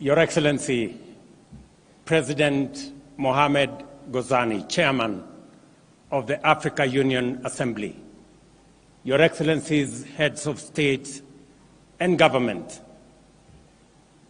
Your Excellency, President Mohamed Ghazani, Chairman of the Africa Union Assembly, Your Excellencies, Heads of State and Government,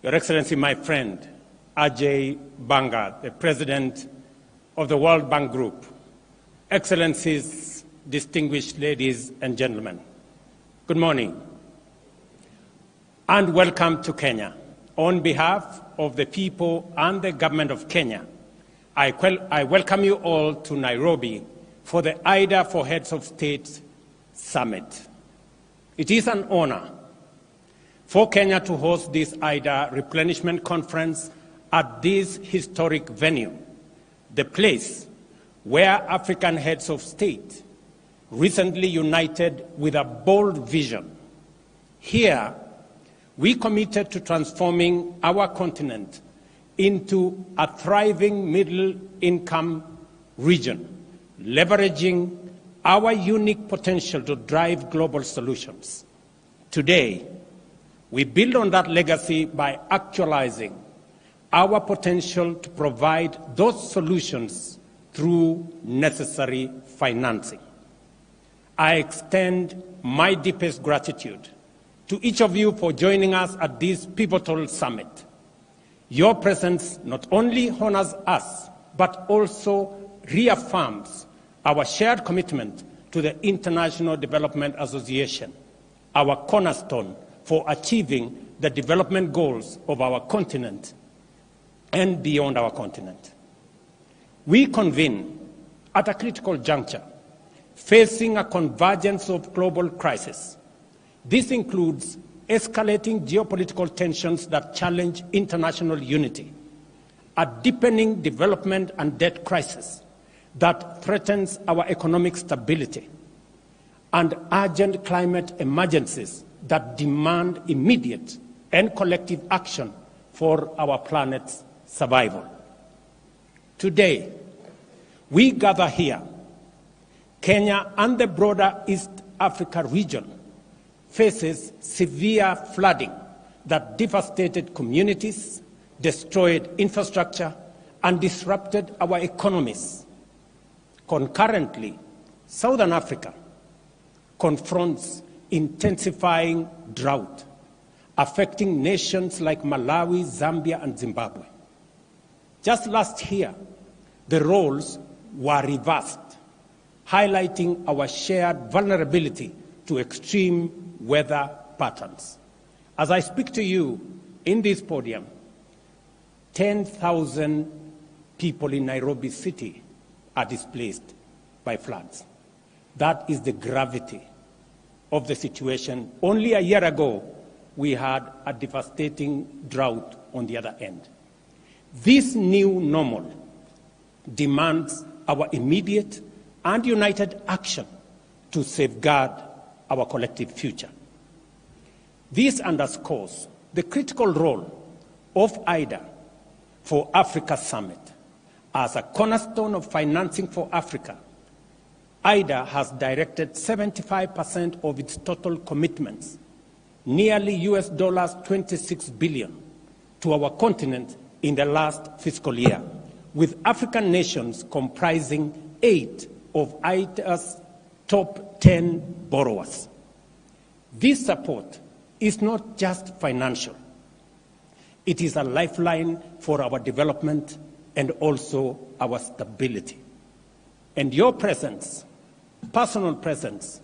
Your Excellency, my friend, Ajay Banga, the President of the World Bank Group, Excellencies, distinguished ladies and gentlemen, good morning and welcome to Kenya. On behalf of the people and the government of Kenya, I welcome you all to Nairobi for the IDA for Heads of State Summit. It is an honor for Kenya to host this IDA replenishment conference at this historic venue, the place where African heads of state recently united with a bold vision. Here, we committed to transforming our continent into a thriving middle-income region, leveraging our unique potential to drive global solutions. Today, we build on that legacy by actualizing our potential to provide those solutions through necessary financing. I extend my deepest gratitude to each of you for joining us at this pivotal summit. Your presence not only honors us, but also reaffirms our shared commitment to the International Development Association, our cornerstone for achieving the development goals of our continent and beyond our continent. We convene at a critical juncture, facing a convergence of global crises. This includes escalating geopolitical tensions that challenge international unity, a deepening development and debt crisis that threatens our economic stability, and urgent climate emergencies that demand immediate and collective action for our planet's survival. Today, we gather here, Kenya and the broader East Africa region faces severe flooding that devastated communities, destroyed infrastructure, and disrupted our economies. Concurrently, Southern Africa confronts intensifying drought, affecting nations like Malawi, Zambia, and Zimbabwe. Just last year, the roles were reversed, highlighting our shared vulnerability to extreme weather patterns. As I speak to you in this podium, 10,000 people in Nairobi City are displaced by floods. That is the gravity of the situation. Only a year ago, we had a devastating drought on the other end. This new normal demands our immediate and united action to safeguard our collective future. This underscores the critical role of IDA for Africa Summit. As a cornerstone of financing for Africa, IDA has directed 75% of its total commitments, nearly US $26 billion, to our continent in the last fiscal year, with African nations comprising 8 of IDA's top 10 borrowers. This support is not just financial. It is a lifeline for our development and also our stability. And your presence, personal presence,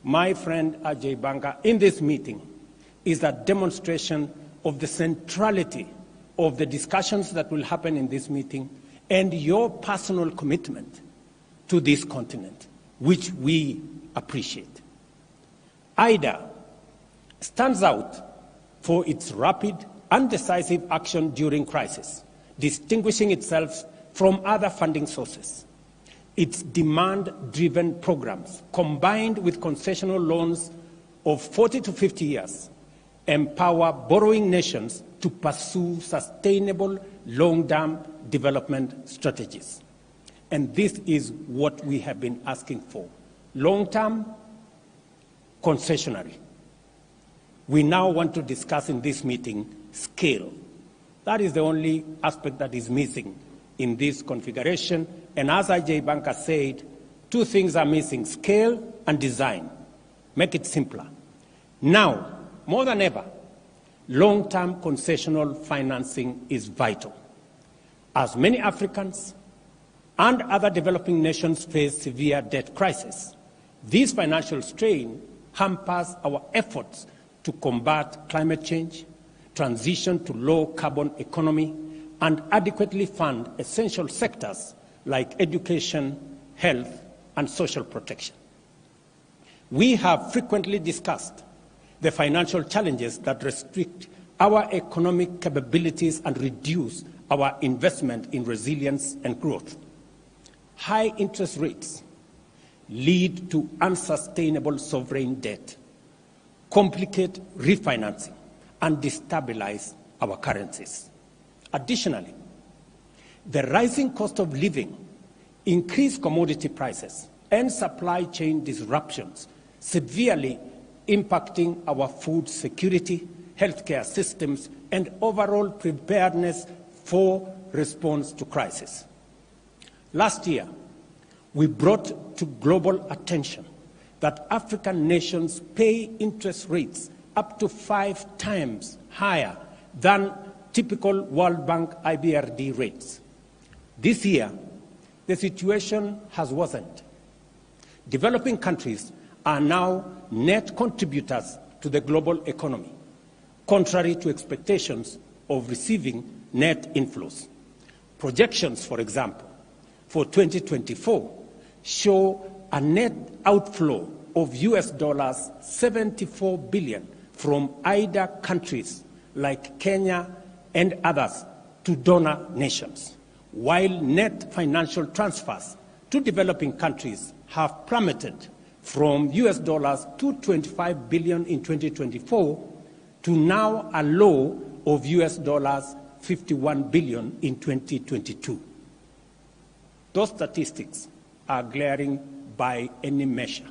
my friend Ajay Banga, in this meeting is a demonstration of the centrality of the discussions that will happen in this meeting and your personal commitment to this continent, which we appreciate. IDA stands out for its rapid and decisive action during crisis, distinguishing itself from other funding sources. Its demand-driven programs, combined with concessional loans of 40 to 50 years, empower borrowing nations to pursue sustainable long-term development strategies. And this is what we have been asking for: long-term, concessionary. We now want to discuss in this meeting scale, That is the only aspect that is missing in this configuration. And as Ajay Banker said, two things are missing: scale and design. Make it simpler. Now, more than ever, long-term concessional financing is vital. As many Africans and other developing nations face severe debt crisis, this financial strain hampers our efforts to combat climate change, transition to low-carbon economy, and adequately fund essential sectors like education, health, and social protection. We have frequently discussed the financial challenges that restrict our economic capabilities and reduce our investment in resilience and growth. High interest rates lead to unsustainable sovereign debt, complicate refinancing, and destabilize our currencies. Additionally, the rising cost of living, increased commodity prices, and supply chain disruptions severely impacting our food security, healthcare systems, and overall preparedness for response to crisis. Last year, we brought to global attention that African nations pay interest rates up to 5 times higher than typical World Bank IBRD rates. This year, the situation has worsened. Developing countries are now net contributors to the global economy, contrary to expectations of receiving net inflows. Projections, for example, for 2024 show a net outflow of $74 billion from IDA countries like Kenya and others to donor nations, while net financial transfers to developing countries have plummeted from $225 billion in 2024 to now a low of $51 billion in 2022. Those statistics are glaring by any measure.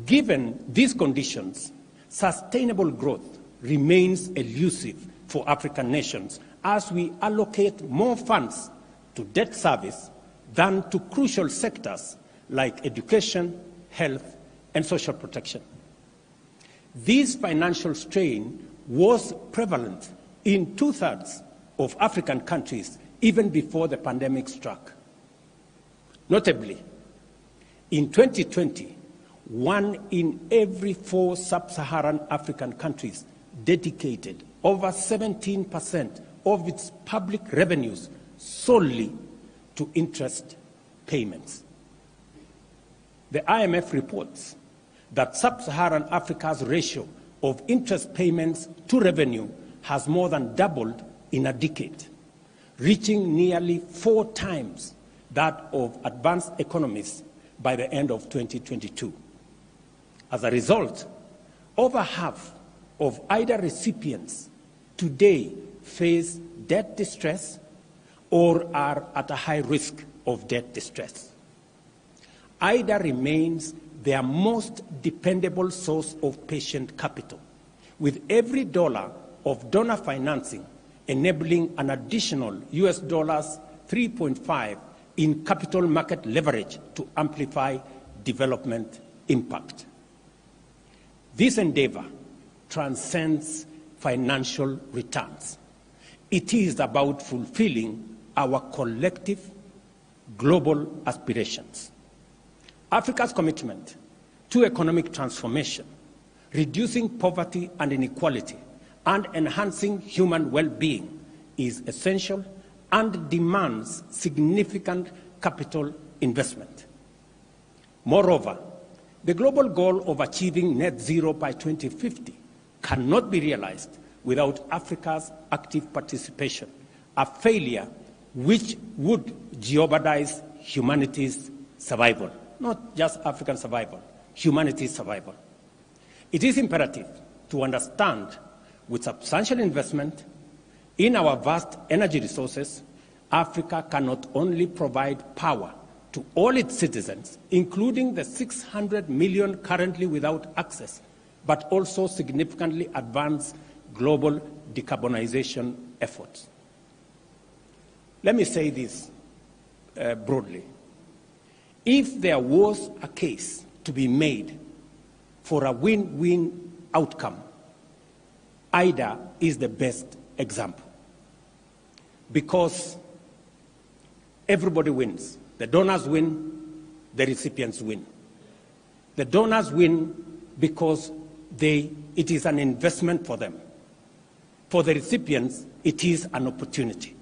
Given these conditions, sustainable growth remains elusive for African nations as we allocate more funds to debt service than to crucial sectors like education, health, and social protection. This financial strain was prevalent in 2/3 of African countries even before the pandemic struck. Notably, in 2020, 1 in every 4 sub-Saharan African countries dedicated over 17% of its public revenues solely to interest payments. The IMF reports that sub-Saharan Africa's ratio of interest payments to revenue has more than doubled in a decade, reaching nearly 4 times that of advanced economies by the end of 2022. As a result, over half of IDA recipients today face debt distress or are at a high risk of debt distress. IDA remains their most dependable source of patient capital, with every dollar of donor financing enabling an additional $3.5 in capital market leverage to amplify development impact. This endeavor transcends financial returns. It is about fulfilling our collective global aspirations. Africa's commitment to economic transformation, reducing poverty and inequality, and enhancing human well-being is essential and demands significant capital investment. Moreover, the global goal of achieving net zero by 2050 cannot be realized without Africa's active participation, a failure which would jeopardize humanity's survival, not just African survival, humanity's survival. It is imperative to understand with substantial investment in our vast energy resources, Africa can not only provide power to all its citizens, including the 600 million currently without access, but also significantly advance global decarbonization efforts. Let me say this broadly. If there was a case to be made for a win-win outcome, IDA is the best example, because everybody wins. The donors win, the recipients win. The donors win because it is an investment for them. For the recipients, it is an opportunity.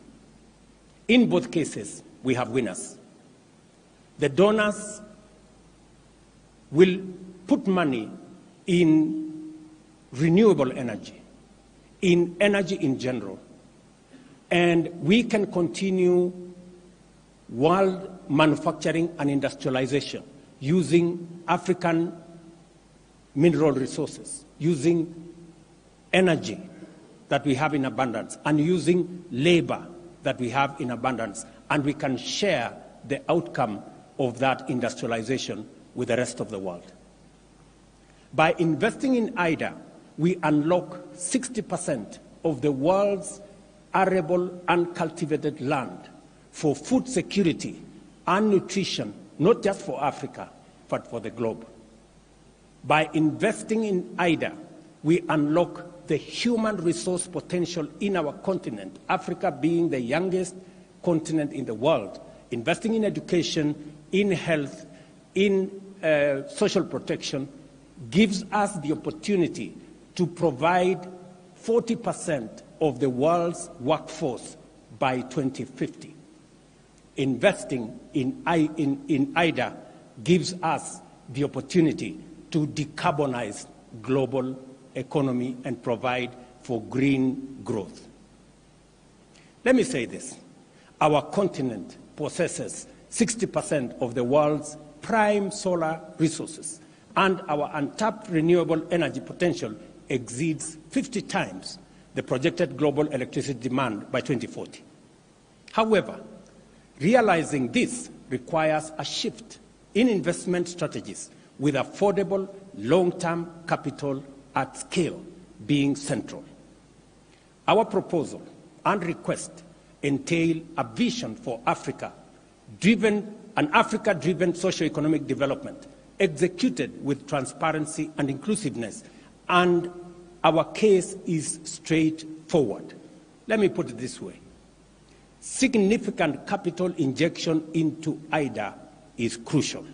In both cases, we have winners. The donors will put money in renewable energy, in energy in general, and we can continue world manufacturing and industrialization using African mineral resources, using energy that we have in abundance, and using labor that we have in abundance, and we can share the outcome of that industrialization with the rest of the world. By investing in IDA, we unlock 60% of the world's arable and cultivated land for food security and nutrition, not just for Africa, but for the globe. By investing in IDA, we unlock the human resource potential in our continent, Africa being the youngest continent in the world. Investing in education, in health, in social protection gives us the opportunity to provide 40% of the world's workforce by 2050. Investing in IDA gives us the opportunity to decarbonize global economy and provide for green growth. Let me say this. Our continent possesses 60% of the world's prime solar resources, and our untapped renewable energy potential exceeds 50 times the projected global electricity demand by 2040. However, realizing this requires a shift in investment strategies, with affordable long-term capital at scale being central. Our proposal and request entail a vision for an Africa-driven socio-economic development executed with transparency and inclusiveness, and our case is straightforward. Let me put it this way. Significant capital injection into IDA is crucial.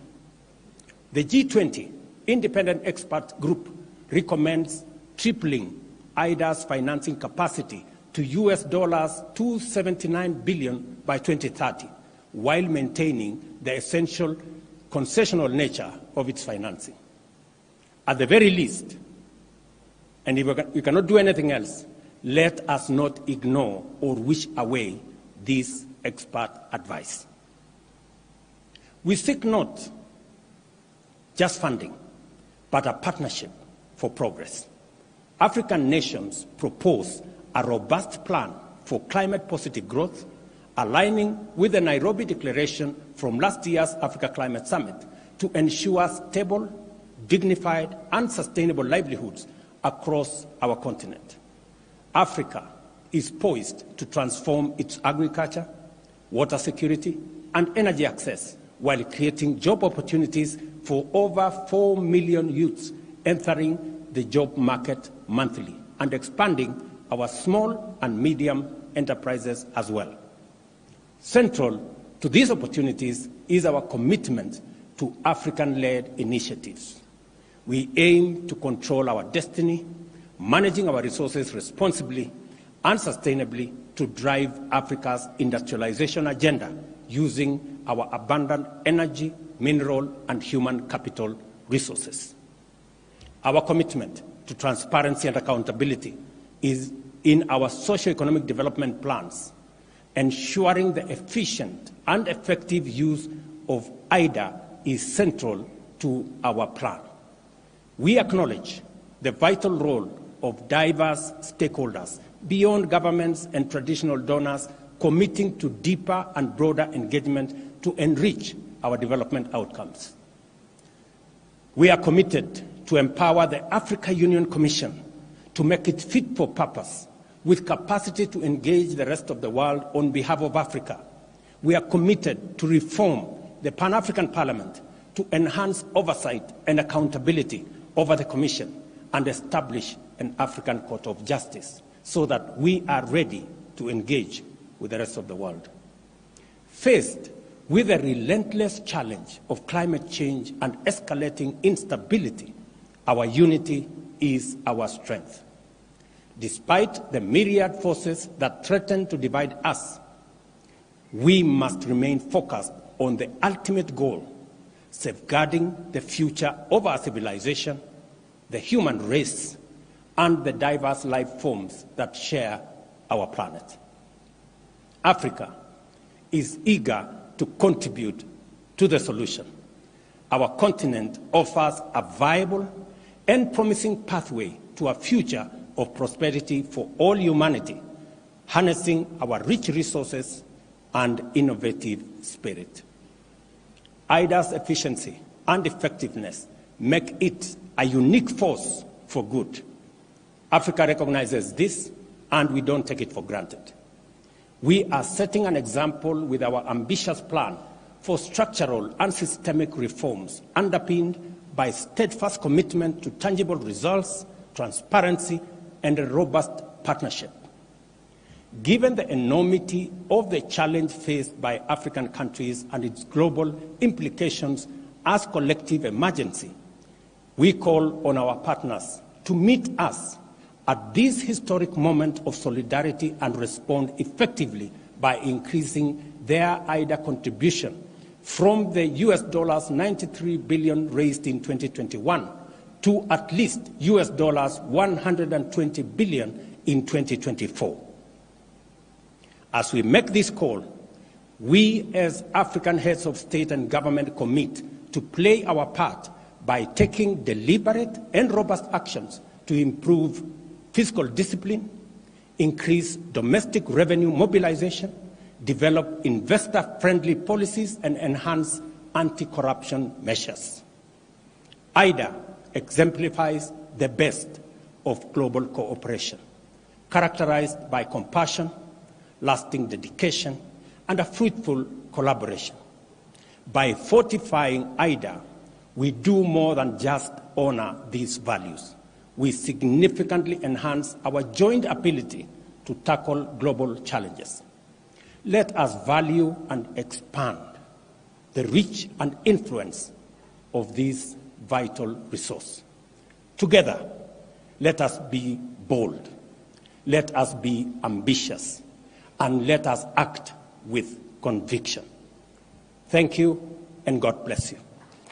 The G20 independent expert group recommends tripling IDA's financing capacity to US $279 billion by 2030, while maintaining the essential concessional nature of its financing. At the very least, and if we cannot do anything else, let us not ignore or wish away this expert advice. We seek not just funding, but a partnership for progress. African nations propose a robust plan for climate-positive growth, aligning with the Nairobi Declaration from last year's Africa Climate Summit to ensure stable, dignified, and sustainable livelihoods across our continent. Africa is poised to transform its agriculture, water security, and energy access while creating job opportunities for over 4 million youths entering the job market monthly and expanding our small and medium enterprises as well. Central to these opportunities is our commitment to African-led initiatives. We aim to control our destiny, managing our resources responsibly and sustainably to drive Africa's industrialization agenda using our abundant energy, mineral, and human capital resources. Our commitment to transparency and accountability is in our socio-economic development plans, ensuring the efficient and effective use of IDA is central to our plan. We acknowledge the vital role of diverse stakeholders beyond governments and traditional donors committing to deeper and broader engagement to enrich our development outcomes. We are committed to empower the Africa Union Commission to make it fit for purpose, with capacity to engage the rest of the world on behalf of Africa. We are committed to reform the Pan-African Parliament to enhance oversight and accountability over the Commission and establish an African Court of Justice so that we are ready to engage with the rest of the world. Faced with the relentless challenge of climate change and escalating instability, our unity is our strength. Despite the myriad forces that threaten to divide us, we must remain focused on the ultimate goal, safeguarding the future of our civilization, the human race, and the diverse life forms that share our planet. Africa is eager to contribute to the solution. Our continent offers a viable and promising pathway to a future of prosperity for all humanity, harnessing our rich resources and innovative spirit. IDA's efficiency and effectiveness make it a unique force for good. Africa recognizes this, and we don't take it for granted. We are setting an example with our ambitious plan for structural and systemic reforms underpinned by steadfast commitment to tangible results, transparency, and a robust partnership. Given the enormity of the challenge faced by African countries and its global implications as collective emergency, we call on our partners to meet us at this historic moment of solidarity and respond effectively by increasing their IDA contribution from the $93 billion raised in 2021 to at least $120 billion in 2024. As we make this call, we as African heads of state and government commit to play our part by taking deliberate and robust actions to improve fiscal discipline, increase domestic revenue mobilization, develop investor-friendly policies, and enhance anti-corruption measures. IDA exemplifies the best of global cooperation, characterized by compassion, lasting dedication, and a fruitful collaboration. By fortifying IDA, we do more than just honor these values. We significantly enhance our joint ability to tackle global challenges. Let us value and expand the reach and influence of this vital resource. Together, let us be bold, let us be ambitious, and let us act with conviction. Thank you, and God bless you.